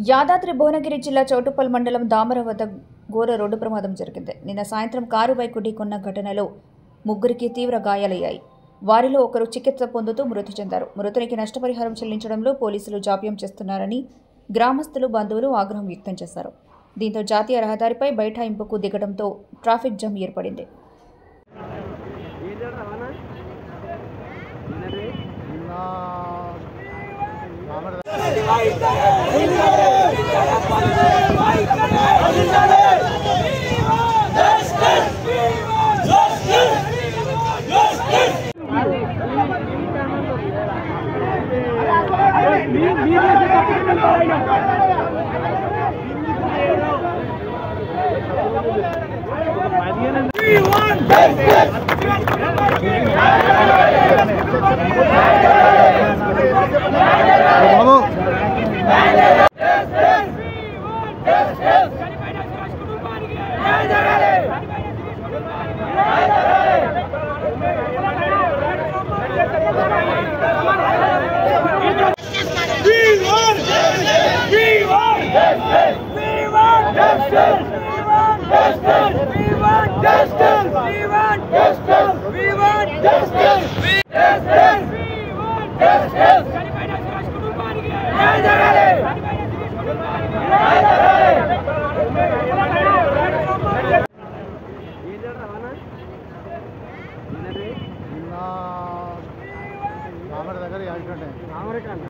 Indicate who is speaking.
Speaker 1: యాదాద్రి భువనగిరి జిల్లా చౌటుప్పల్ మండలం దామర వద్ద ఘోర రోడ్డు ప్రమాదం జరిగింది. నిన్న సాయంత్రం కారు బైకు ఢీకొన్న ఘటనలో ముగ్గురికి తీవ్ర గాయాలయ్యాయి. వారిలో ఒకరు చికిత్స పొందుతూ మృతి చెందారు. మృతునికి నష్టపరిహారం చెల్లించడంలో పోలీసులు జాప్యం చేస్తున్నారని గ్రామస్తులు, బంధువులు ఆగ్రహం వ్యక్తం చేశారు. దీంతో జాతీయ రహదారిపై బైఠాయింపుకు దిగడంతో ట్రాఫిక్ జామ్ ఏర్పడింది.
Speaker 2: We want justice!